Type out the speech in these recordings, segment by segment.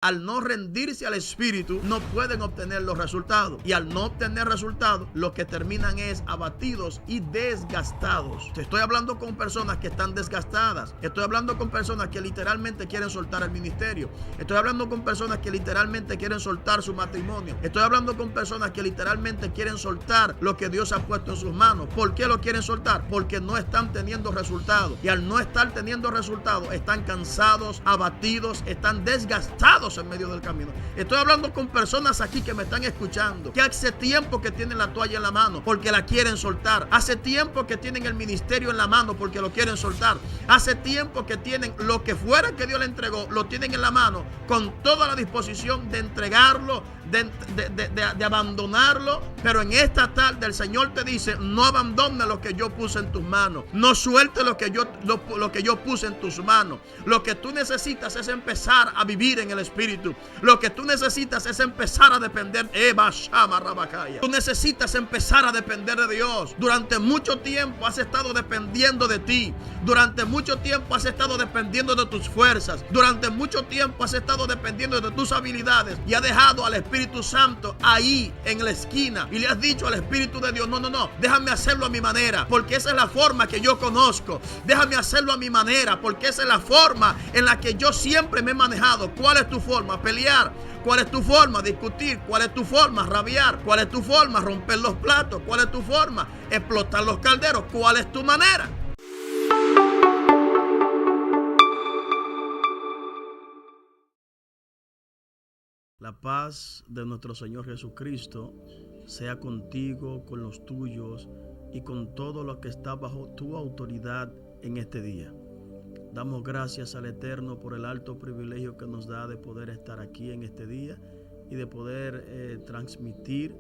al no rendirse al Espíritu, no pueden obtener los resultados. Y al no obtener resultados, lo que terminan es abatidos y desgastados. Estoy hablando con personas que están desgastadas. Estoy hablando con personas que literalmente quieren soltar el ministerio. Estoy hablando con personas que literalmente quieren soltar su matrimonio. Estoy hablando con personas que literalmente quieren soltar lo que Dios ha puesto en sus manos. ¿Por qué lo quieren soltar? Porque no están teniendo resultados. Y al no estar teniendo resultados, están cansados, abatidos, están desgastados en medio del camino. Estoy hablando con personas aquí que me están escuchando, que hace tiempo que tienen la toalla en la mano porque la quieren soltar. Hace tiempo que tienen el ministerio en la mano porque lo quieren soltar. Hace tiempo que tienen lo que fuera que Dios le entregó, lo tienen en la mano con toda la disposición de entregarlo, de abandonarlo. Pero en esta tarde el Señor te dice: no abandones lo que yo puse en tus manos, no suelte lo que yo puse en tus manos. Lo que tú necesitas es empezar a vivir en el Espíritu. Lo que tú necesitas es empezar a depender. Tú necesitas empezar a depender de Dios. Durante mucho tiempo has estado dependiendo de ti. Durante mucho tiempo has estado dependiendo de tus fuerzas. Durante mucho tiempo has estado dependiendo de tus habilidades y has dejado al Espíritu Santo ahí en la esquina y le has dicho al Espíritu de Dios: no, déjame hacerlo a mi manera, porque esa es la forma que yo conozco. Déjame hacerlo a mi manera, porque esa es la forma en la que yo siempre me he manejado. ¿Cuál es tu forma? Pelear. ¿Cuál es tu forma? Discutir. ¿Cuál es tu forma? Rabiar. ¿Cuál es tu forma? Romper los platos. ¿Cuál es tu forma? Explotar los calderos. ¿Cuál es tu manera? La paz de nuestro Señor Jesucristo sea contigo, con los tuyos y con todo lo que está bajo tu autoridad en este día. Damos gracias al Eterno por el alto privilegio que nos da de poder estar aquí en este día y de poder transmitir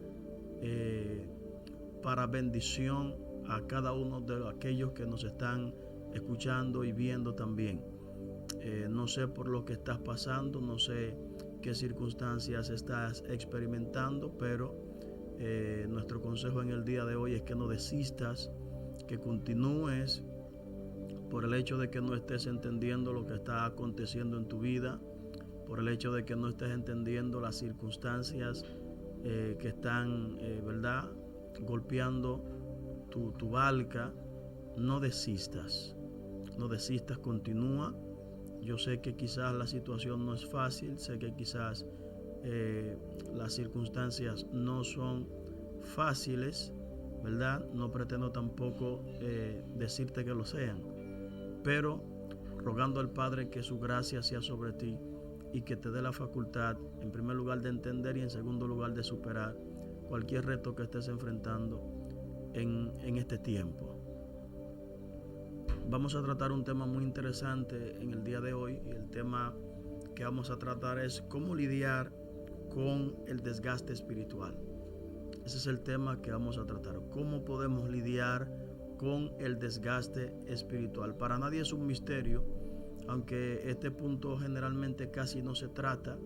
para bendición a cada uno de aquellos que nos están escuchando y viendo también. No sé por lo que estás pasando, no sé qué circunstancias estás experimentando, pero nuestro consejo en el día de hoy es que no desistas, que continúes por el hecho de que no estés entendiendo lo que está aconteciendo en tu vida, por el hecho de que no estés entendiendo las circunstancias que están, golpeando tu barca. No desistas, continúa. Yo sé que quizás la situación no es fácil, sé que quizás las circunstancias no son fáciles, ¿verdad? No pretendo tampoco decirte que lo sean, pero rogando al Padre que su gracia sea sobre ti y que te dé la facultad, en primer lugar, de entender y en segundo lugar, de superar cualquier reto que estés enfrentando en este tiempo. Vamos a tratar un tema muy interesante en el día de hoy, y el tema que vamos a tratar es cómo lidiar con el desgaste espiritual. Ese es el tema que vamos a tratar. ¿Cómo podemos lidiar con el desgaste espiritual? Para nadie es un misterio, aunque este punto generalmente casi no se trata,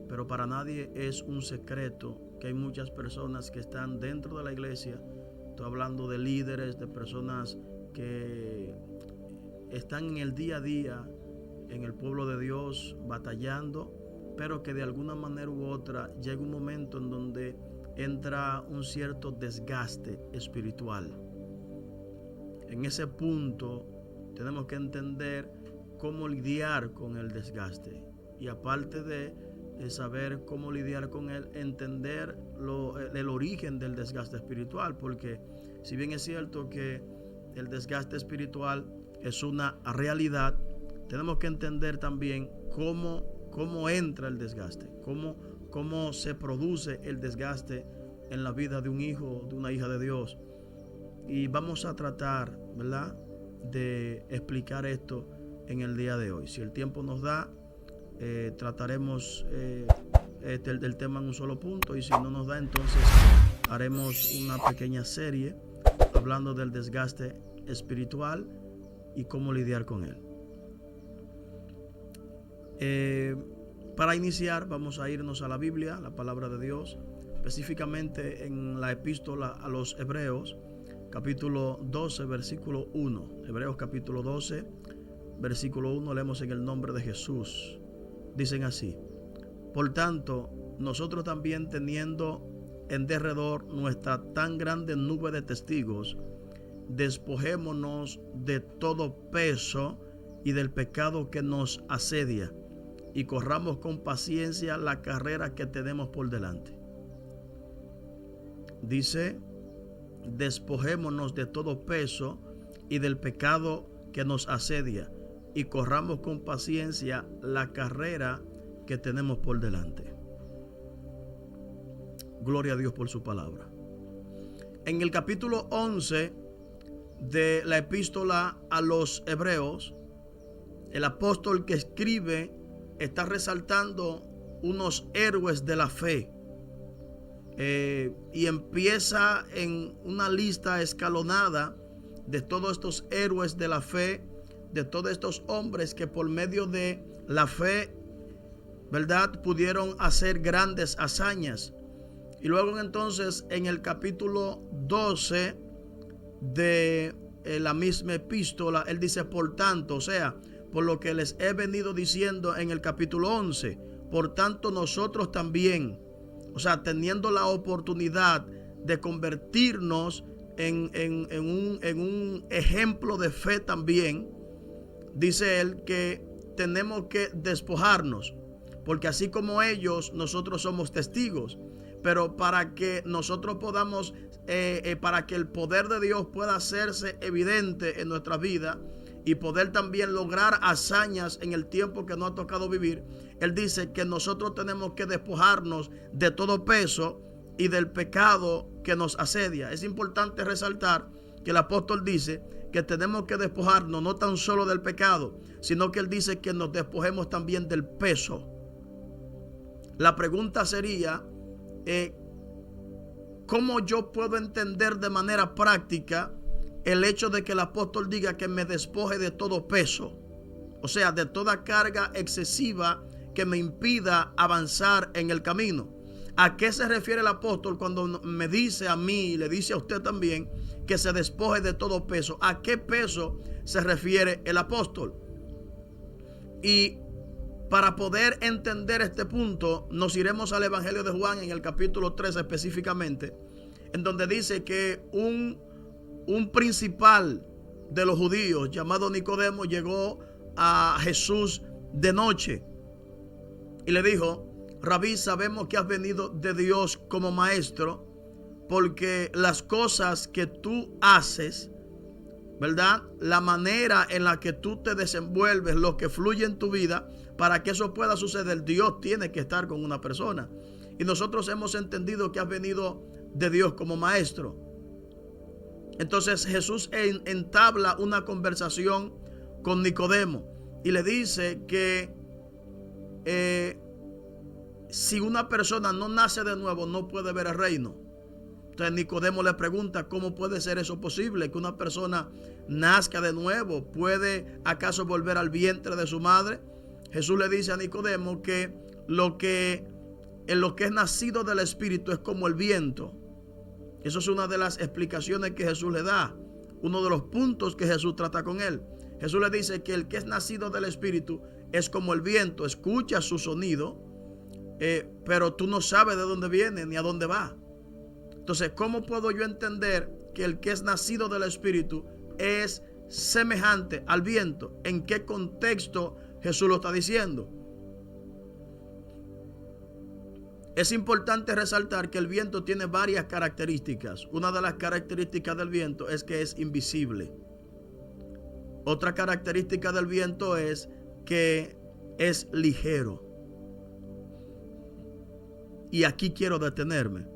pero para nadie es un secreto que hay muchas personas que están dentro de la iglesia. Estoy hablando de líderes, de personas que están en el día a día en el pueblo de Dios batallando, pero que de alguna manera u otra llega un momento en donde entra un cierto desgaste espiritual. En ese punto tenemos que entender cómo lidiar con el desgaste, y aparte de saber cómo lidiar con él, entender el origen del desgaste espiritual, porque si bien es cierto que el desgaste espiritual es una realidad, tenemos que entender también cómo entra el desgaste, cómo se produce el desgaste en la vida de un hijo, de una hija de Dios. Y vamos a tratar, ¿verdad?, de explicar esto en el día de hoy. Si el tiempo nos da, trataremos del tema en un solo punto, y si no nos da, entonces haremos una pequeña serie hablando del desgaste espiritual y cómo lidiar con él. Para iniciar, vamos a irnos a la Biblia, la palabra de Dios, específicamente en la epístola a los Hebreos, capítulo 12, versículo 1. Hebreos capítulo 12, versículo 1, leemos en el nombre de Jesús. Dicen así: Por tanto, nosotros también, teniendo en derredor nuestra tan grande nube de testigos, despojémonos de todo peso y del pecado que nos asedia, y corramos con paciencia la carrera que tenemos por delante. Dice, despojémonos de todo peso y del pecado que nos asedia, y corramos con paciencia la carrera que tenemos por delante. Gloria a Dios por su palabra. En el capítulo 11 de la epístola a los Hebreos, el apóstol que escribe está resaltando unos héroes de la fe, y empieza en una lista escalonada de todos estos héroes de la fe, de todos estos hombres que por medio de la fe, ¿verdad?, pudieron hacer grandes hazañas. Y luego entonces en el capítulo 12 de la misma epístola, él dice, por tanto, o sea, por lo que les he venido diciendo en el capítulo 11, por tanto nosotros también, o sea, teniendo la oportunidad de convertirnos en un ejemplo de fe también, dice él que tenemos que despojarnos, porque así como ellos, nosotros somos testigos. Pero para que nosotros podamos, para que el poder de Dios pueda hacerse evidente en nuestra vida y poder también lograr hazañas en el tiempo que nos ha tocado vivir, él dice que nosotros tenemos que despojarnos de todo peso y del pecado que nos asedia. Es importante resaltar que el apóstol dice que tenemos que despojarnos no tan solo del pecado, sino que él dice que nos despojemos también del peso. La pregunta sería, ¿cómo yo puedo entender de manera práctica el hecho de que el apóstol diga que me despoje de todo peso? O sea, de toda carga excesiva que me impida avanzar en el camino. ¿A qué se refiere el apóstol cuando me dice a mí y le dice a usted también que se despoje de todo peso? ¿A qué peso se refiere el apóstol? Y para poder entender este punto, nos iremos al Evangelio de Juan en el capítulo 13 específicamente, en donde dice que un principal de los judíos llamado Nicodemo llegó a Jesús de noche y le dijo, Rabí, sabemos que has venido de Dios como maestro, porque las cosas que tú haces, ¿verdad?, la manera en la que tú te desenvuelves, lo que fluye en tu vida, para que eso pueda suceder, Dios tiene que estar con una persona. Y nosotros hemos entendido que has venido de Dios como maestro. Entonces Jesús entabla una conversación con Nicodemo y le dice que si una persona no nace de nuevo, no puede ver el reino. Entonces Nicodemo le pregunta, ¿cómo puede ser eso posible? Que una persona nazca de nuevo. ¿Puede acaso volver al vientre de su madre? Jesús le dice a Nicodemo que en lo que es nacido del Espíritu es como el viento. Eso es una de las explicaciones que Jesús le da. Uno de los puntos que Jesús trata con él. Jesús le dice que el que es nacido del Espíritu es como el viento. Escucha su sonido, pero tú no sabes de dónde viene ni a dónde va. Entonces, ¿cómo puedo yo entender que el que es nacido del Espíritu es semejante al viento? ¿En qué contexto Jesús lo está diciendo? Es importante resaltar que el viento tiene varias características. Una de las características del viento es que es invisible. Otra característica del viento es que es ligero. Y aquí quiero detenerme.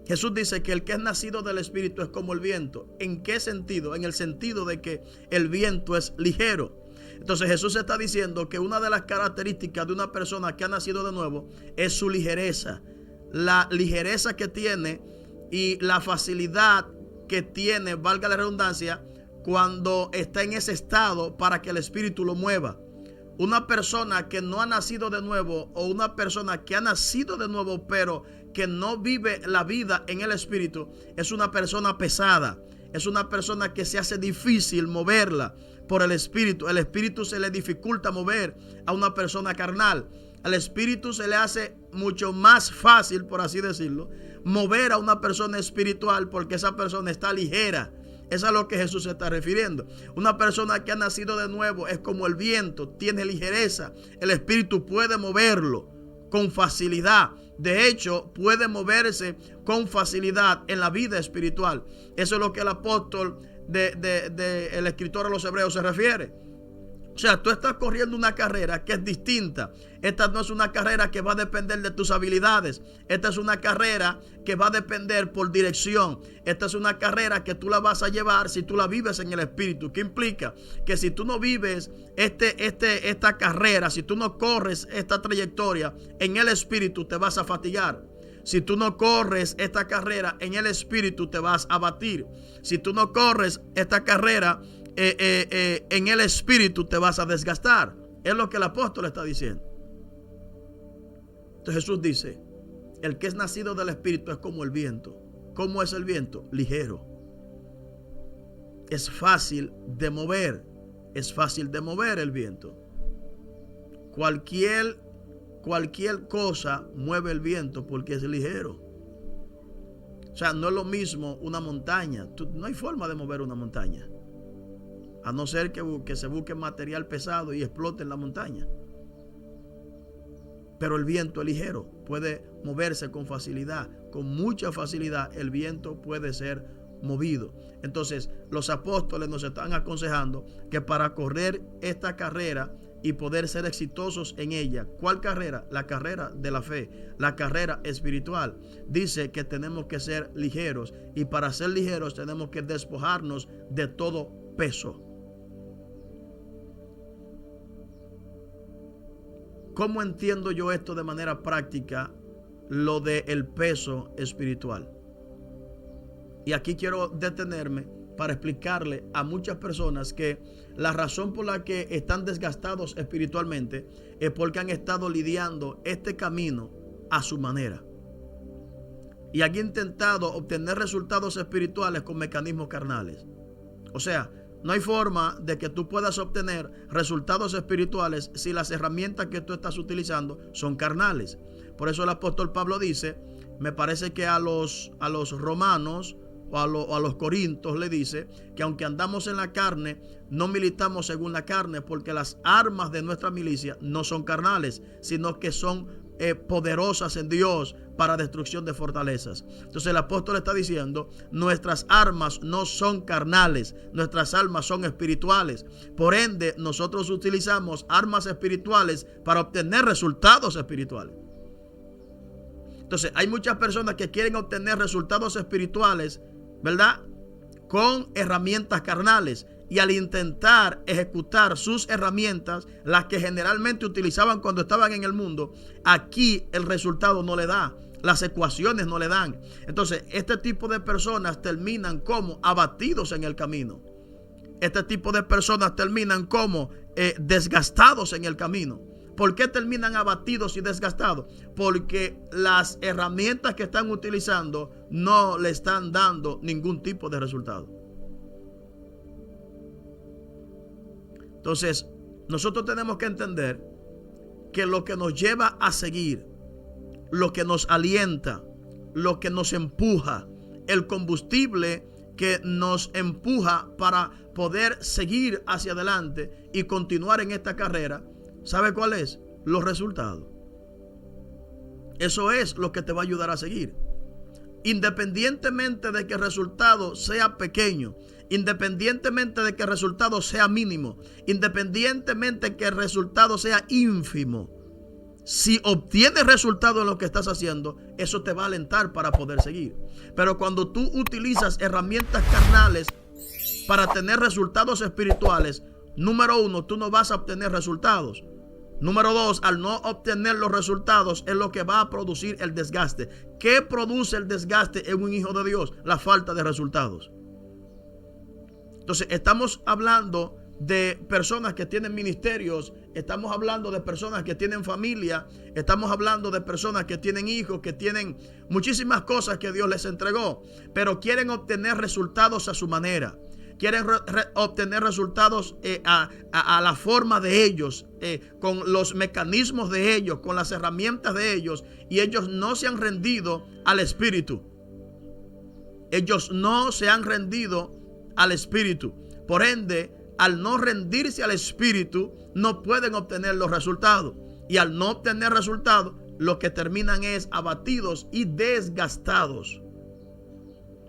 Jesús dice que el que es nacido del Espíritu es como el viento. ¿En qué sentido? En el sentido de que el viento es ligero. Entonces Jesús está diciendo que una de las características de una persona que ha nacido de nuevo es su ligereza. La ligereza que tiene y la facilidad que tiene, valga la redundancia, cuando está en ese estado para que el Espíritu lo mueva. Una persona que no ha nacido de nuevo, o una persona que ha nacido de nuevo pero que no vive la vida en el Espíritu, es una persona pesada. Es una persona que se hace difícil moverla por el Espíritu. El Espíritu se le dificulta mover a una persona carnal. Al espíritu se le hace mucho más fácil, por así decirlo, mover a una persona espiritual porque esa persona está ligera. Eso es a lo que Jesús se está refiriendo. Una persona que ha nacido de nuevo es como el viento, tiene ligereza. El espíritu puede moverlo con facilidad. De hecho, puede moverse con facilidad en la vida espiritual. Eso es lo que el apóstol el escritor a los Hebreos se refiere. O sea, tú estás corriendo una carrera que es distinta. Esta no es una carrera que va a depender de tus habilidades. Esta es una carrera que va a depender por dirección. Esta es una carrera que tú la vas a llevar si tú la vives en el espíritu. ¿Qué implica? Que si tú no vives esta carrera, si tú no corres esta trayectoria en el espíritu, te vas a fatigar. Si tú no corres esta carrera en el espíritu, te vas a abatir. Si tú no corres esta carrera en el espíritu, te vas a desgastar. Es lo que el apóstol está diciendo. Entonces Jesús dice: el que es nacido del espíritu es como el viento. ¿Cómo es el viento? Ligero. Es fácil de mover. Es fácil de mover el viento. Cualquier cosa mueve el viento porque es ligero. O sea, no es lo mismo una montaña. No hay forma de mover una montaña, a no ser que se busque material pesado y explote en la montaña. Pero el viento es ligero, puede moverse con facilidad, con mucha facilidad. El viento puede ser movido. Entonces, los apóstoles nos están aconsejando que para correr esta carrera y poder ser exitosos en ella. ¿Cuál carrera? La carrera de la fe, la carrera espiritual. Dice que tenemos que ser ligeros, y para ser ligeros tenemos que despojarnos de todo peso. ¿Cómo entiendo yo esto de manera práctica? Lo del peso espiritual. Y aquí quiero detenerme para explicarle a muchas personas que la razón por la que están desgastados espiritualmente es porque han estado lidiando este camino a su manera y han intentado obtener resultados espirituales con mecanismos carnales. O sea, no hay forma de que tú puedas obtener resultados espirituales si las herramientas que tú estás utilizando son carnales. Por eso el apóstol Pablo dice, me parece que a los romanos o a los corintios le dice que aunque andamos en la carne, no militamos según la carne, porque las armas de nuestra milicia no son carnales, sino que son poderosas en Dios para destrucción de fortalezas. Entonces el apóstol está diciendo, nuestras armas no son carnales, nuestras armas son espirituales. Por ende, nosotros utilizamos armas espirituales para obtener resultados espirituales. Entonces hay muchas personas que quieren obtener resultados espirituales, ¿verdad?, con herramientas carnales, y al intentar ejecutar sus herramientas, las que generalmente utilizaban cuando estaban en el mundo, aquí el resultado no le da, las ecuaciones no le dan. Entonces este tipo de personas terminan como abatidos en el camino. Este tipo de personas terminan como desgastados en el camino. ¿Por qué terminan abatidos y desgastados? Porque las herramientas que están utilizando no le están dando ningún tipo de resultado. Entonces, nosotros tenemos que entender que lo que nos lleva a seguir, lo que nos alienta, lo que nos empuja, el combustible que nos empuja para poder seguir hacia adelante y continuar en esta carrera, ¿sabe cuál es? Los resultados. Eso es lo que te va a ayudar a seguir. Independientemente de que el resultado sea pequeño, independientemente de que el resultado sea mínimo, independientemente de que el resultado sea ínfimo, si obtienes resultado en lo que estás haciendo, eso te va a alentar para poder seguir. Pero cuando tú utilizas herramientas carnales para tener resultados espirituales, número uno, tú no vas a obtener resultados. Número dos, al no obtener los resultados es lo que va a producir el desgaste. ¿Qué produce el desgaste en un hijo de Dios? La falta de resultados. Entonces estamos hablando de personas que tienen ministerios, estamos hablando de personas que tienen familia, estamos hablando de personas que tienen hijos, que tienen muchísimas cosas que Dios les entregó, pero quieren obtener resultados a su manera. quieren obtener resultados a la forma de ellos, con los mecanismos de ellos, con las herramientas de ellos, y ellos no se han rendido al Espíritu. Ellos no se han rendido al Espíritu. Por ende, al no rendirse al Espíritu, no pueden obtener los resultados. Y al no obtener resultados, lo que terminan es abatidos y desgastados.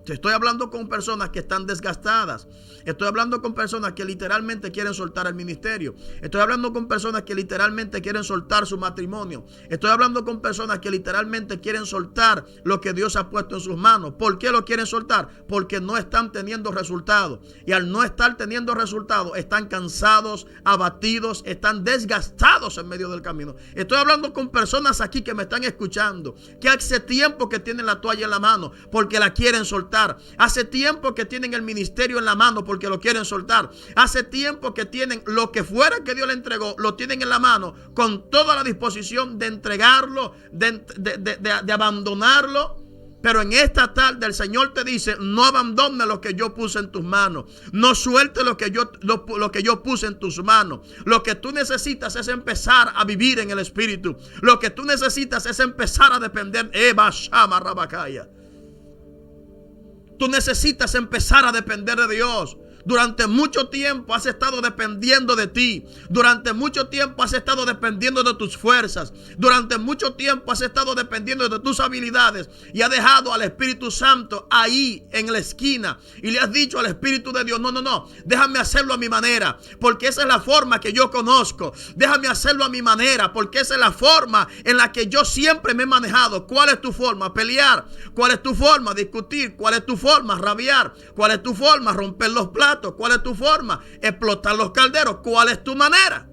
Estoy hablando con personas que están desgastadas. Estoy hablando con personas que literalmente quieren soltar el ministerio. Estoy hablando con personas que literalmente quieren soltar su matrimonio. Estoy hablando con personas que literalmente quieren soltar lo que Dios ha puesto en sus manos. ¿Por qué lo quieren soltar? Porque no están teniendo resultados. Y al no estar teniendo resultados, están cansados, abatidos, están desgastados en medio del camino. Estoy hablando con personas aquí que me están escuchando, que hace tiempo que tienen la toalla en la mano porque la quieren soltar. Hace tiempo que tienen el ministerio en la mano porque lo quieren soltar. Hace tiempo que tienen lo que fuera que Dios le entregó, lo tienen en la mano con toda la disposición de entregarlo, de abandonarlo. Pero en esta tarde el Señor te dice: no abandones lo que yo puse en tus manos. No sueltes lo que yo puse en tus manos. Lo que tú necesitas es empezar a vivir en el Espíritu. Lo que tú necesitas es empezar a depender. Tú necesitas empezar a depender de Dios. Durante mucho tiempo has estado dependiendo de ti. Durante mucho tiempo has estado dependiendo de tus fuerzas. Durante mucho tiempo has estado dependiendo de tus habilidades. Y has dejado al Espíritu Santo ahí en la esquina. Y le has dicho al Espíritu de Dios: no, déjame hacerlo a mi manera, porque esa es la forma que yo conozco. Déjame hacerlo a mi manera, porque esa es la forma en la que yo siempre me he manejado. ¿Cuál es tu forma? Pelear. ¿Cuál es tu forma? Discutir. ¿Cuál es tu forma? Rabiar. ¿Cuál es tu forma? Romper los platos. ¿Cuál es tu forma? Explotar los calderos. ¿Cuál es tu manera?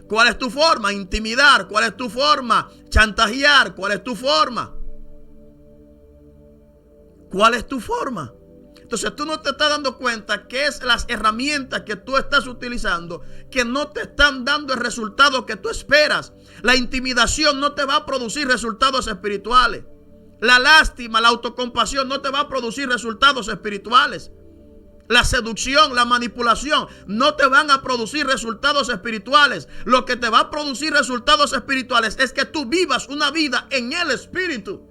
¿Cuál es tu forma? Intimidar. ¿Cuál es tu forma? Chantajear. ¿Cuál es tu forma? ¿Cuál es tu forma? Entonces tú no te estás dando cuenta que es las herramientas que tú estás utilizando que no te están dando el resultado que tú esperas. La intimidación no te va a producir resultados espirituales. La lástima, la autocompasión no te va a producir resultados espirituales. La seducción, la manipulación no te van a producir resultados espirituales. Lo que te va a producir resultados espirituales es que tú vivas una vida en el Espíritu.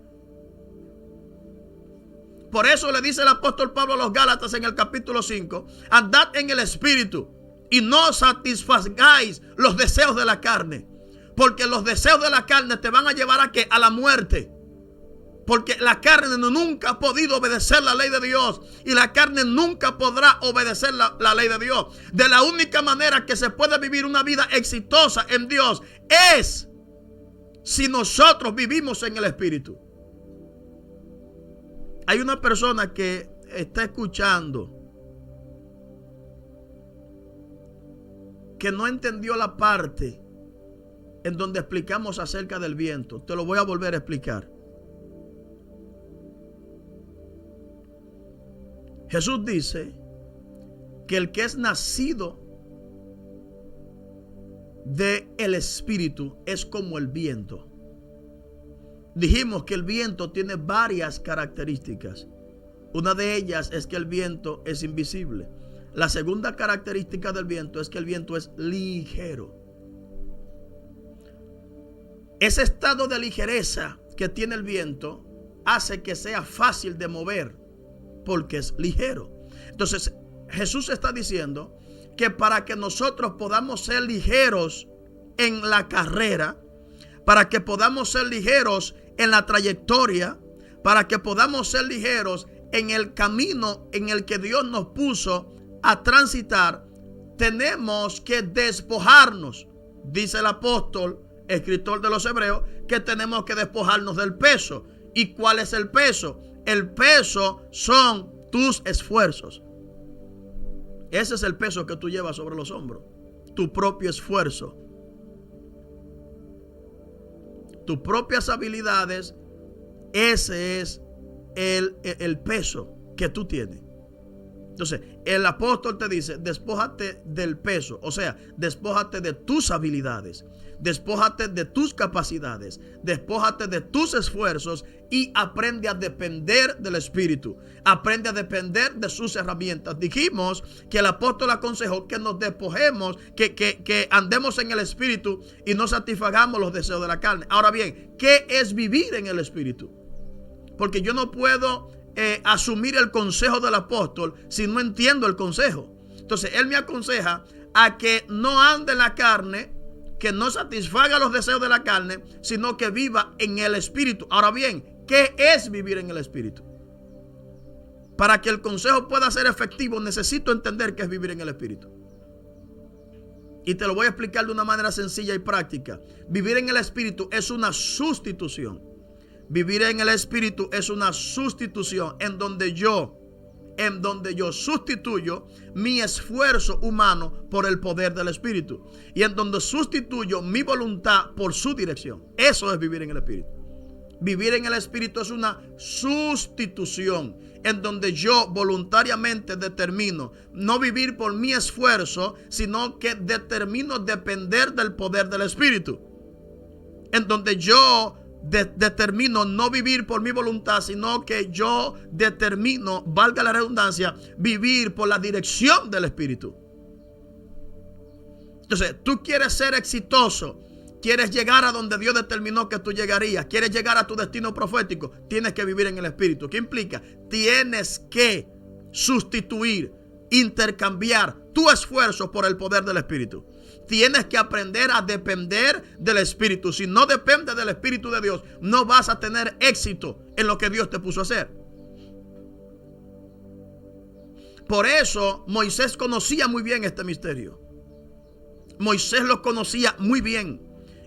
Por eso le dice el apóstol Pablo a los Gálatas en el capítulo 5: andad en el Espíritu y no satisfagáis los deseos de la carne. Porque los deseos de la carne te van a llevar ¿a qué? A la muerte. Porque la carne nunca ha podido obedecer la ley de Dios. Y la carne nunca podrá obedecer la ley de Dios. De la única manera que se puede vivir una vida exitosa en Dios es si nosotros vivimos en el Espíritu. Hay una persona que está escuchando que no entendió la parte en donde explicamos acerca del viento. Te lo voy a volver a explicar. Jesús dice que el que es nacido del Espíritu es como el viento. Dijimos que el viento tiene varias características. Una de ellas es que el viento es invisible. La segunda característica del viento es que el viento es ligero. Ese estado de ligereza que tiene el viento hace que sea fácil de mover, porque es ligero. Entonces Jesús está diciendo que para que nosotros podamos ser ligeros en la carrera, para que podamos ser ligeros en la trayectoria, para que podamos ser ligeros en el camino en el que Dios nos puso a transitar, tenemos que despojarnos. Dice el apóstol, escritor de los Hebreos, que tenemos que despojarnos del peso. ¿Y cuál es el peso? El peso son tus esfuerzos. Ese es el peso que tú llevas sobre los hombros. Tu propio esfuerzo. Tus propias habilidades. Ese es el peso que tú tienes. Entonces, el apóstol te dice, despójate del peso, o sea, despójate de tus habilidades, despójate de tus capacidades, despójate de tus esfuerzos y aprende a depender del Espíritu, aprende a depender de sus herramientas. Dijimos que el apóstol aconsejó que nos despojemos, que andemos en el Espíritu y no satisfagamos los deseos de la carne. Ahora bien, ¿qué es vivir en el Espíritu? Porque yo no puedo asumir el consejo del apóstol si no entiendo el consejo. Entonces él me aconseja a que no ande en la carne, que no satisfaga los deseos de la carne, sino que viva en el Espíritu. Ahora bien, ¿qué es vivir en el Espíritu? Para que el consejo pueda ser efectivo, necesito entender qué es vivir en el Espíritu. Y te lo voy a explicar de una manera sencilla y práctica. Vivir en el Espíritu es una sustitución. Vivir en el Espíritu es una sustitución en donde yo sustituyo mi esfuerzo humano por el poder del Espíritu. Y en donde sustituyo mi voluntad por su dirección. Eso es vivir en el Espíritu. Vivir en el Espíritu es una sustitución en donde yo voluntariamente determino no vivir por mi esfuerzo, sino que determino depender del poder del Espíritu. En donde yo determino no vivir por mi voluntad, sino que yo determino, valga la redundancia, vivir por la dirección del Espíritu. Entonces, tú quieres ser exitoso, quieres llegar a donde Dios determinó que tú llegarías, quieres llegar a tu destino profético, tienes que vivir en el Espíritu. ¿Qué implica? Tienes que sustituir, intercambiar tu esfuerzo por el poder del Espíritu. Tienes que aprender a depender del Espíritu. Si no dependes del Espíritu de Dios, no vas a tener éxito en lo que Dios te puso a hacer. Por eso Moisés conocía muy bien este misterio. Moisés lo conocía muy bien.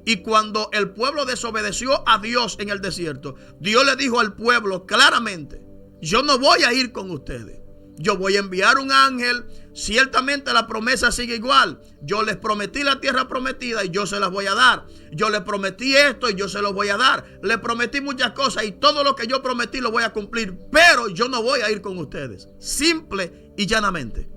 Y cuando el pueblo desobedeció a Dios en el desierto, Dios le dijo al pueblo claramente: yo no voy a ir con ustedes. Yo voy a enviar un ángel. Ciertamente la promesa sigue igual. Yo les prometí la tierra prometida y yo se las voy a dar. Yo les prometí esto y yo se los voy a dar. Les prometí muchas cosas y todo lo que yo prometí lo voy a cumplir. Pero yo no voy a ir con ustedes. Simple y llanamente.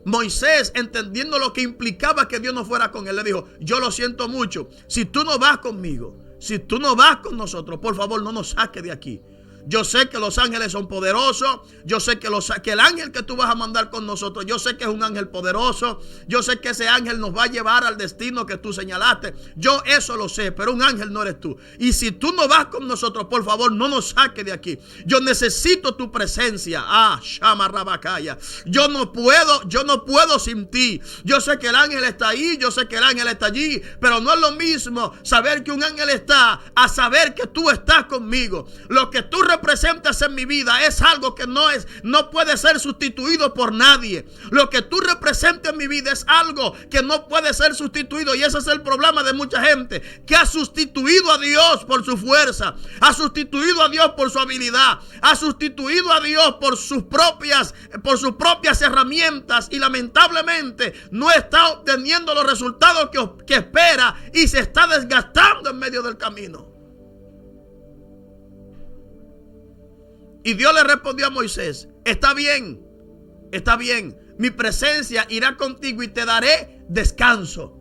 Moisés, entendiendo lo que implicaba que Dios no fuera con él, le dijo: yo lo siento mucho. Si tú no vas conmigo, si tú no vas con nosotros, por favor no nos saques de aquí. Yo sé que los ángeles son poderosos. Yo sé que el ángel que tú vas a mandar con nosotros, yo sé que es un ángel poderoso. Yo sé que ese ángel nos va a llevar al destino que tú señalaste. Yo eso lo sé, pero un ángel no eres tú. Y si tú no vas con nosotros, por favor, no nos saques de aquí. Yo necesito tu presencia. Shama Rabakaya. Yo no puedo sin ti. Yo sé que el ángel está ahí, yo sé que el ángel está allí, pero no es lo mismo saber que un ángel está a saber que tú estás conmigo. Lo que tú representas en mi vida es algo que no puede ser sustituido por nadie. Lo que tú representas en mi vida es algo que no puede ser sustituido, y ese es el problema de mucha gente que ha sustituido a Dios por su fuerza, ha sustituido a Dios por su habilidad, ha sustituido a Dios por sus propias herramientas, y lamentablemente no está obteniendo los resultados que espera y se está desgastando en medio del camino. Y Dios le respondió a Moisés: está bien, mi presencia irá contigo y te daré descanso.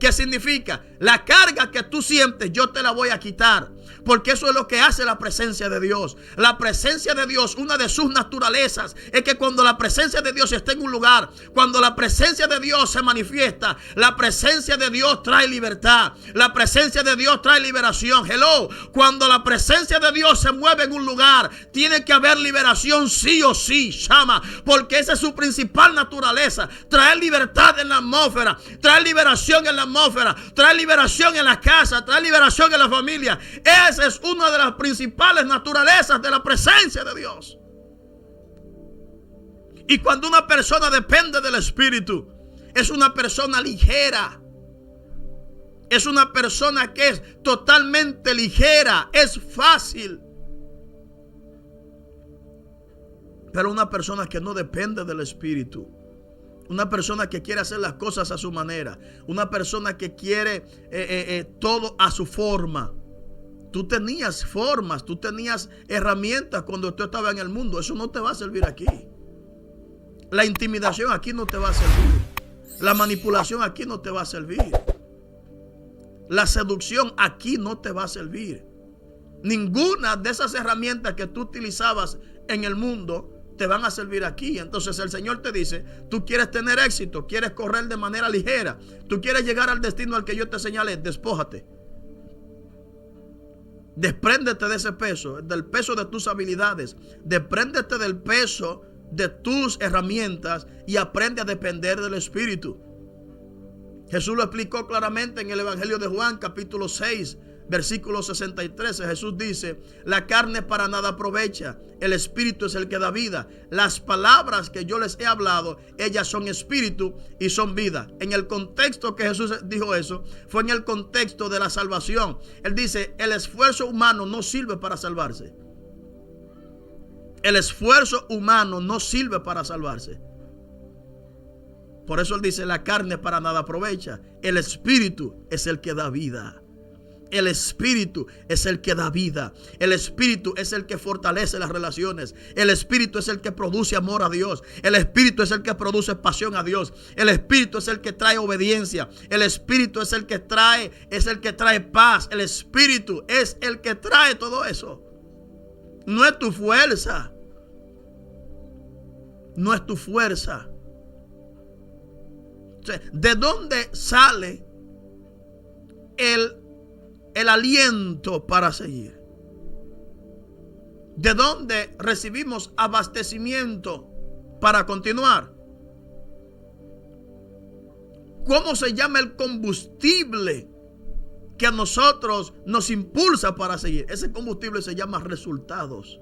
¿Qué significa? La carga que tú sientes yo te la voy a quitar, porque eso es lo que hace la presencia de Dios. La presencia de Dios, una de sus naturalezas es que cuando la presencia de Dios está en un lugar, cuando la presencia de Dios se manifiesta, la presencia de Dios trae libertad, la presencia de Dios trae liberación. Hello, cuando la presencia de Dios se mueve en un lugar, tiene que haber liberación sí o sí, Shama, porque esa es su principal naturaleza: traer libertad en la atmósfera, traer liberación en la atmósfera, traer liberación en la casa, traer liberación en la familia. Esa es una de las principales naturalezas de la presencia de Dios. Y cuando una persona depende del Espíritu, es una persona ligera. Es una persona que es totalmente ligera, es fácil. Pero una persona que no depende del Espíritu, una persona que quiere hacer las cosas a su manera, una persona que quiere todo a su forma. Tú tenías formas, tú tenías herramientas cuando tú estabas en el mundo. Eso no te va a servir aquí. La intimidación aquí no te va a servir. La manipulación aquí no te va a servir. La seducción aquí no te va a servir. Ninguna de esas herramientas que tú utilizabas en el mundo te van a servir aquí. Entonces el Señor te dice, tú quieres tener éxito, quieres correr de manera ligera, tú quieres llegar al destino al que yo te señalé, despójate. Despréndete de ese peso, del peso de tus habilidades, despréndete del peso de tus herramientas y aprende a depender del Espíritu. Jesús lo explicó claramente en el Evangelio de Juan, capítulo 6, versículo 63. Jesús dice, la carne para nada aprovecha, el Espíritu es el que da vida. Las palabras que yo les he hablado, ellas son espíritu y son vida. En el contexto que Jesús dijo eso, fue en el contexto de la salvación. Él dice, el esfuerzo humano no sirve para salvarse. El esfuerzo humano no sirve para salvarse. Por eso él dice, la carne para nada aprovecha. El Espíritu es el que da vida. El Espíritu es el que da vida. El Espíritu es el que fortalece las relaciones. El Espíritu es el que produce amor a Dios. El Espíritu es el que produce pasión a Dios. El Espíritu es el que trae obediencia. El Espíritu es el que trae paz. El Espíritu es el que trae todo eso. No es tu fuerza. No es tu fuerza. ¿De dónde sale el aliento para seguir? ¿De dónde recibimos abastecimiento para continuar? ¿Cómo se llama el combustible que a nosotros nos impulsa para seguir? Ese combustible se llama resultados.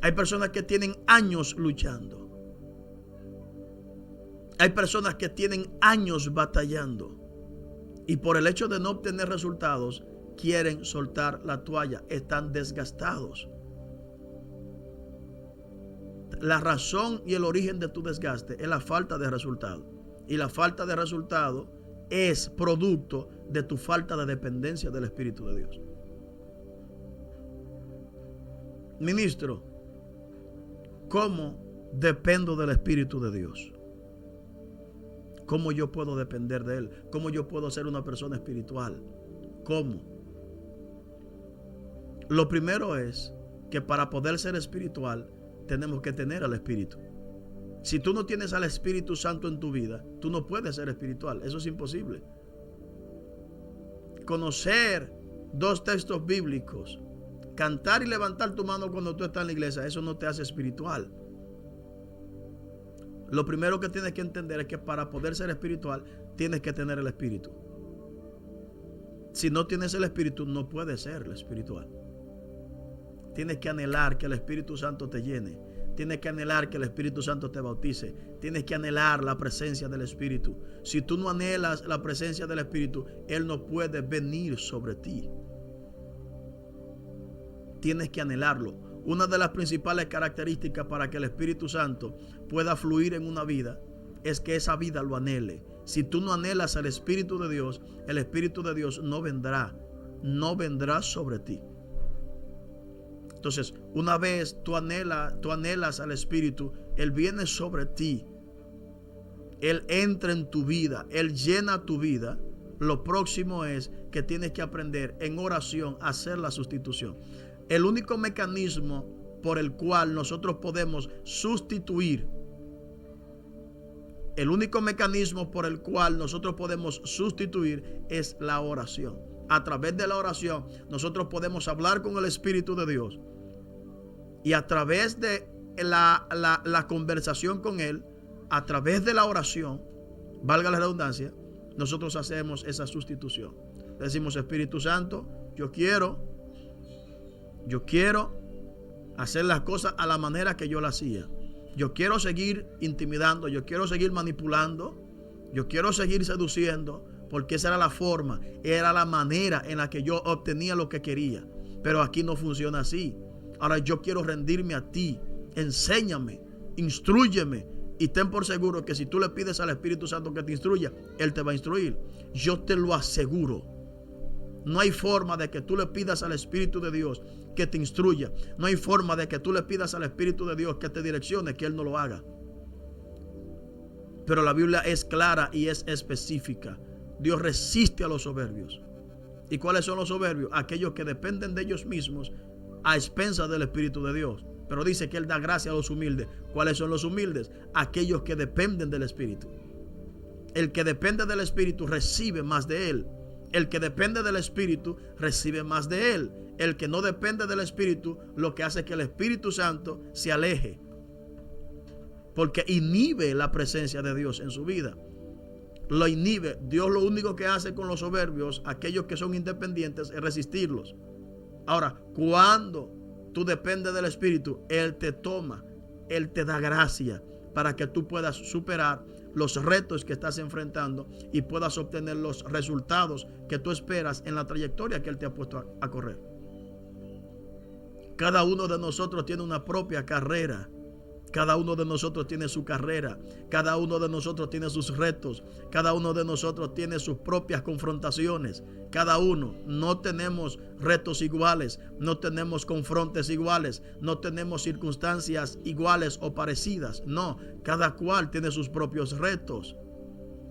Hay personas que tienen años luchando. Hay personas que tienen años batallando. Y por el hecho de no obtener resultados, quieren soltar la toalla. Están desgastados. La razón y el origen de tu desgaste es la falta de resultado. Y la falta de resultado es producto de tu falta de dependencia del Espíritu de Dios. Ministro, ¿cómo dependo del Espíritu de Dios? ¿Cómo yo puedo depender de Él? ¿Cómo yo puedo ser una persona espiritual? ¿Cómo? Lo primero es que para poder ser espiritual tenemos que tener al Espíritu. Si tú no tienes al Espíritu Santo en tu vida, tú no puedes ser espiritual. Eso es imposible. Conocer 2 textos bíblicos, cantar y levantar tu mano cuando tú estás en la iglesia, eso no te hace espiritual. Lo primero que tienes que entender es que para poder ser espiritual tienes que tener el Espíritu. Si no tienes el Espíritu, no puedes ser espiritual. Tienes que anhelar que el Espíritu Santo te llene. Tienes que anhelar que el Espíritu Santo te bautice. Tienes que anhelar la presencia del Espíritu. Si tú no anhelas la presencia del Espíritu, Él no puede venir sobre ti. Tienes que anhelarlo. Una de las principales características para que el Espíritu Santo pueda fluir en una vida es que esa vida lo anhele. Si tú no anhelas al Espíritu de Dios, el Espíritu de Dios no vendrá sobre ti. Entonces, una vez tú anhelas al Espíritu, Él viene sobre ti. Él entra en tu vida, Él llena tu vida. Lo próximo es que tienes que aprender en oración a hacer la sustitución. El único mecanismo por el cual nosotros podemos sustituir, es la oración. A través de la oración nosotros podemos hablar con el Espíritu de Dios. Y a través de la conversación con Él, a través de la oración, valga la redundancia, nosotros hacemos esa sustitución. Decimos, Espíritu Santo, yo quiero hacer las cosas a la manera que yo las hacía. Yo quiero seguir intimidando, yo quiero seguir manipulando, yo quiero seguir seduciendo, porque esa era la forma, era la manera en la que yo obtenía lo que quería. Pero aquí no funciona así. Ahora yo quiero rendirme a ti. Enséñame, instrúyeme. Y ten por seguro que si tú le pides al Espíritu Santo que te instruya, Él te va a instruir. Yo te lo aseguro. No hay forma de que tú le pidas al Espíritu de Dios que te instruya. No hay forma de que tú le pidas al Espíritu de Dios que te direccione, que Él no lo haga. Pero la Biblia es clara y es específica. Dios resiste a los soberbios. ¿Y cuáles son los soberbios? Aquellos que dependen de ellos mismos a expensas del Espíritu de Dios. Pero dice que Él da gracia a los humildes. ¿Cuáles son los humildes? Aquellos que dependen del Espíritu. El que depende del Espíritu recibe más de Él. El que depende del Espíritu recibe más de Él. El que no depende del Espíritu, lo que hace es que el Espíritu Santo se aleje, porque inhibe la presencia de Dios en su vida. Lo inhibe. Dios lo único que hace con los soberbios, aquellos que son independientes, es resistirlos. Ahora, cuando tú dependes del Espíritu, Él te toma, Él te da gracia para que tú puedas superar los retos que estás enfrentando y puedas obtener los resultados que tú esperas en la trayectoria que Él te ha puesto a correr. Cada uno de nosotros tiene una propia carrera. Cada uno de nosotros tiene su carrera. Cada uno de nosotros tiene sus retos. Cada uno de nosotros tiene sus propias confrontaciones. Cada uno. No tenemos retos iguales. No tenemos confrontes iguales. No tenemos circunstancias iguales o parecidas. No. Cada cual tiene sus propios retos.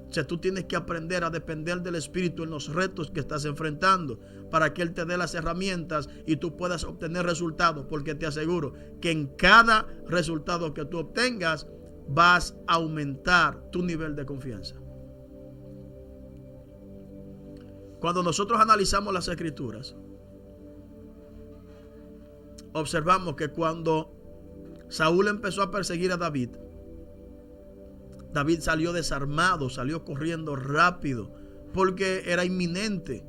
O sea, tú tienes que aprender a depender del Espíritu en los retos que estás enfrentando, para que Él te dé las herramientas y tú puedas obtener resultados, porque te aseguro que en cada resultado que tú obtengas vas a aumentar tu nivel de confianza. Cuando nosotros analizamos las Escrituras, observamos que cuando Saúl empezó a perseguir a David, David salió desarmado, salió corriendo rápido, porque era inminente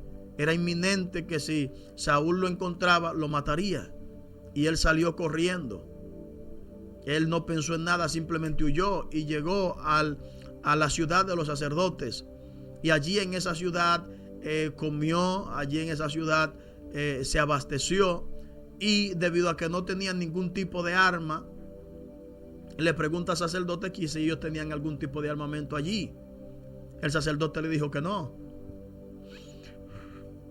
que si Saúl lo encontraba, lo mataría. Y él salió corriendo. Él no pensó en nada, simplemente huyó y llegó a la ciudad de los sacerdotes. Y allí en esa ciudad comió, allí en esa ciudad se abasteció. Y debido a que no tenían ningún tipo de arma, le pregunta al sacerdote que si ellos tenían algún tipo de armamento allí. El sacerdote le dijo que no,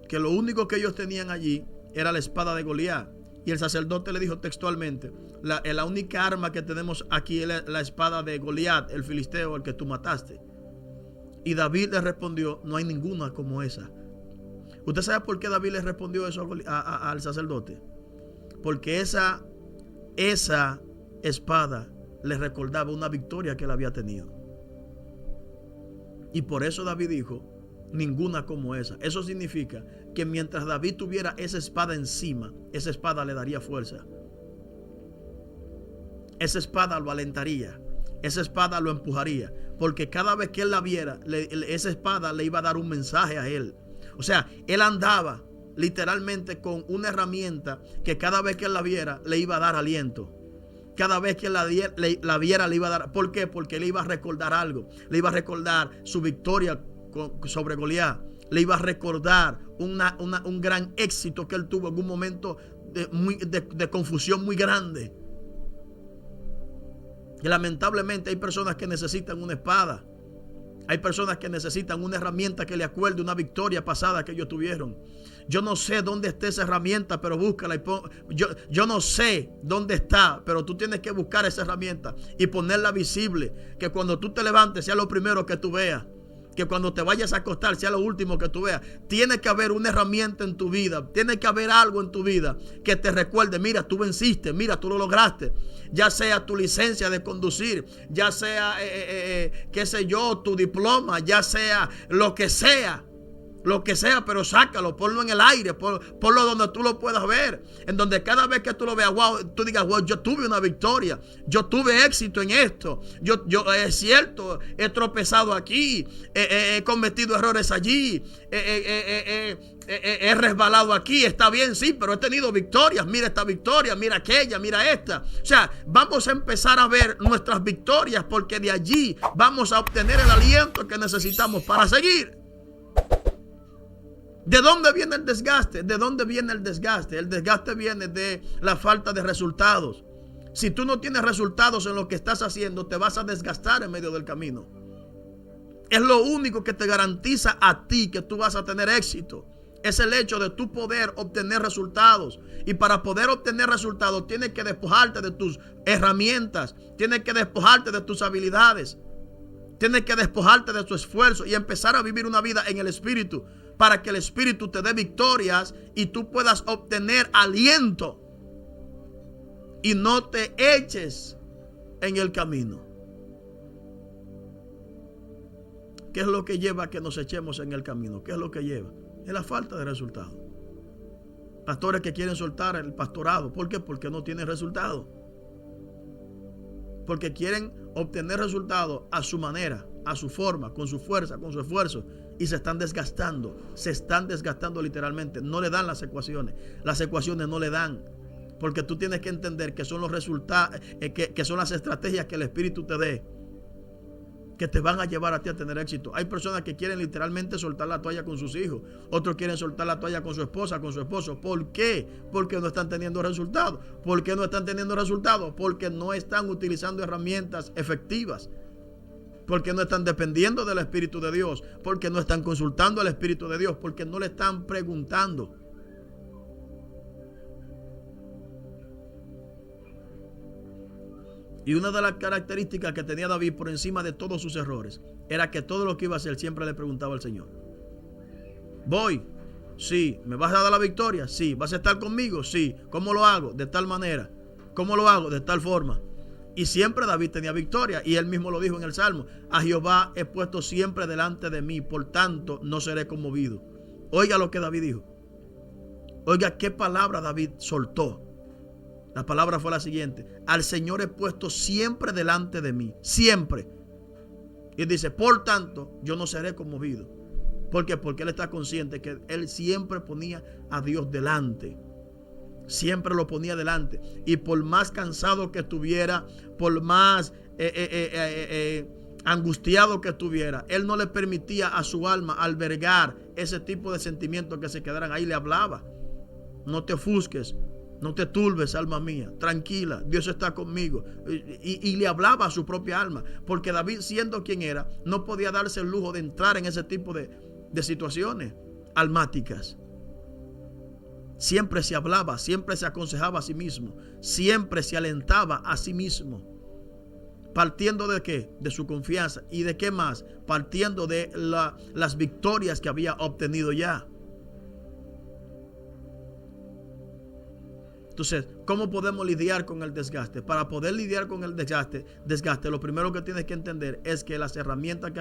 que lo único que ellos tenían allí era la espada de Goliat. Y el sacerdote le dijo textualmente: la única arma que tenemos aquí es la espada de Goliat, el filisteo, el que tú mataste. Y David le respondió: no hay ninguna como esa. ¿Usted sabe por qué David le respondió eso al sacerdote? Porque esa espada le recordaba una victoria que él había tenido. Y por eso David dijo: ninguna como esa. Eso significa que mientras David tuviera esa espada encima, esa espada le daría fuerza. Esa espada lo alentaría. Esa espada lo empujaría. Porque cada vez que él la viera, esa espada le iba a dar un mensaje a él. O sea, él andaba literalmente con una herramienta que cada vez que él la viera, le iba a dar aliento. Cada vez que la viera le iba a dar. ¿Por qué? Porque le iba a recordar algo. Le iba a recordar su victoria sobre Goliat. Le iba a recordar un gran éxito que él tuvo en un momento de confusión muy grande. Y lamentablemente hay personas que necesitan una espada. Hay personas que necesitan una herramienta que le acuerde una victoria pasada que ellos tuvieron. Yo no sé dónde está esa herramienta, pero búscala. Yo no sé dónde está, pero tú tienes que buscar esa herramienta y ponerla visible. Que cuando tú te levantes sea lo primero que tú veas. Que cuando te vayas a acostar sea lo último que tú veas. Tiene que haber una herramienta en tu vida. Tiene que haber algo en tu vida que te recuerde: mira, tú venciste, mira, tú lo lograste. Ya sea tu licencia de conducir, ya sea, qué sé yo, tu diploma, ya sea lo que sea. Lo que sea, pero sácalo, ponlo en el aire, ponlo donde tú lo puedas ver, en donde cada vez que tú lo veas, wow, tú digas: wow, yo tuve una victoria, yo tuve éxito en esto, yo es cierto, he tropezado aquí, he cometido errores allí, he resbalado aquí, está bien, sí, pero he tenido victorias. Mira esta victoria, mira aquella, mira esta. O sea, vamos a empezar a ver nuestras victorias, porque de allí vamos a obtener el aliento que necesitamos para seguir. ¿De dónde viene el desgaste? ¿De dónde viene el desgaste? El desgaste viene de la falta de resultados. Si tú no tienes resultados en lo que estás haciendo, te vas a desgastar en medio del camino. Es lo único que te garantiza a ti que tú vas a tener éxito. Es el hecho de tu poder obtener resultados. Y para poder obtener resultados tienes que despojarte de tus herramientas. Tienes que despojarte de tus habilidades. Tienes que despojarte de tu esfuerzo y empezar a vivir una vida en el Espíritu. Para que el Espíritu te dé victorias y tú puedas obtener aliento. Y no te eches en el camino. ¿Qué es lo que lleva a que nos echemos en el camino? ¿Qué es lo que lleva? Es la falta de resultado. Pastores que quieren soltar el pastorado. ¿Por qué? Porque no tienen resultado. Porque quieren obtener resultados a su manera, a su forma, con su fuerza, con su esfuerzo. Y se están desgastando. Se están desgastando literalmente. No le dan las ecuaciones. Las ecuaciones no le dan. Porque tú tienes que entender que son los resultados, que son las estrategias que el Espíritu te dé, que te van a llevar a ti a tener éxito. Hay personas que quieren literalmente soltar la toalla con sus hijos. Otros quieren soltar la toalla con su esposa, con su esposo. ¿Por qué? Porque no están teniendo resultados. ¿Por qué no están teniendo resultados? Porque no están utilizando herramientas efectivas. Porque no están dependiendo del Espíritu de Dios. Porque no están consultando al Espíritu de Dios. Porque no le están preguntando. Y una de las características que tenía David por encima de todos sus errores era que todo lo que iba a hacer siempre le preguntaba al Señor. Voy, sí. ¿Me vas a dar la victoria? Sí. ¿Vas a estar conmigo? Sí. ¿Cómo lo hago? De tal manera. ¿Cómo lo hago? De tal forma. Y siempre David tenía victoria. Y él mismo lo dijo en el Salmo. A Jehová he puesto siempre delante de mí, por tanto no seré conmovido. Oiga lo que David dijo. Oiga qué palabra David soltó. La palabra fue la siguiente: al Señor he puesto siempre delante de mí, siempre. Y dice, por tanto, yo no seré conmovido. ¿Por qué? Porque él está consciente que él siempre ponía a Dios delante. Siempre lo ponía delante. Y por más cansado que estuviera, por más angustiado que estuviera, él no le permitía a su alma albergar ese tipo de sentimientos que se quedaran ahí. Le hablaba: no te ofusques, no te turbes, alma mía, tranquila, Dios está conmigo. Y le hablaba a su propia alma, porque David, siendo quien era, no podía darse el lujo de entrar en ese tipo de situaciones almáticas. Siempre se hablaba, siempre se aconsejaba a sí mismo, siempre se alentaba a sí mismo. ¿Partiendo de qué? De su confianza. ¿Y de qué más? Partiendo de las victorias que había obtenido ya. Entonces, ¿cómo podemos lidiar con el desgaste? Para poder lidiar con el desgaste, lo primero que tienes que entender es que las herramientas que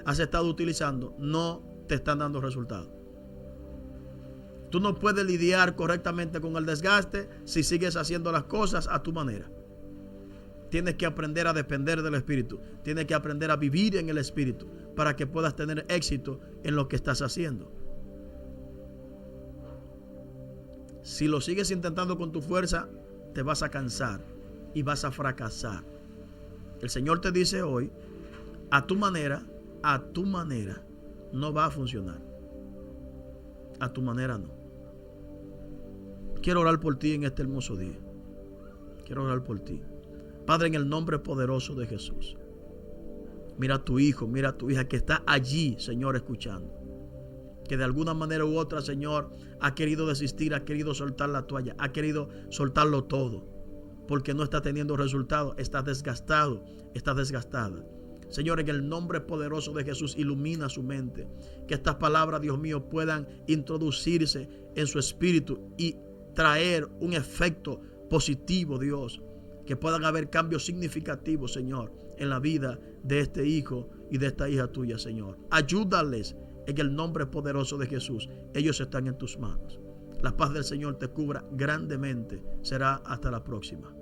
has estado utilizando no te están dando resultados. Tú no puedes lidiar correctamente con el desgaste si sigues haciendo las cosas a tu manera. Tienes que aprender a depender del Espíritu. Tienes que aprender a vivir en el Espíritu para que puedas tener éxito en lo que estás haciendo. Si lo sigues intentando con tu fuerza, te vas a cansar y vas a fracasar. El Señor te dice hoy, a tu manera, no va a funcionar. A tu manera no. Quiero orar por ti en este hermoso día. Quiero orar por ti. Padre, en el nombre poderoso de Jesús. Mira a tu hijo, mira a tu hija que está allí, Señor, escuchando. Que de alguna manera u otra, Señor, ha querido desistir, ha querido soltar la toalla, ha querido soltarlo todo, porque no está teniendo resultados, está desgastado, está desgastada. Señor, en el nombre poderoso de Jesús, ilumina su mente, que estas palabras, Dios mío, puedan introducirse en su espíritu y traer un efecto positivo, Dios, que puedan haber cambios significativos, Señor, en la vida de este hijo y de esta hija tuya, Señor. Ayúdales. En el nombre poderoso de Jesús, ellos están en tus manos. La paz del Señor te cubra grandemente. Será hasta la próxima.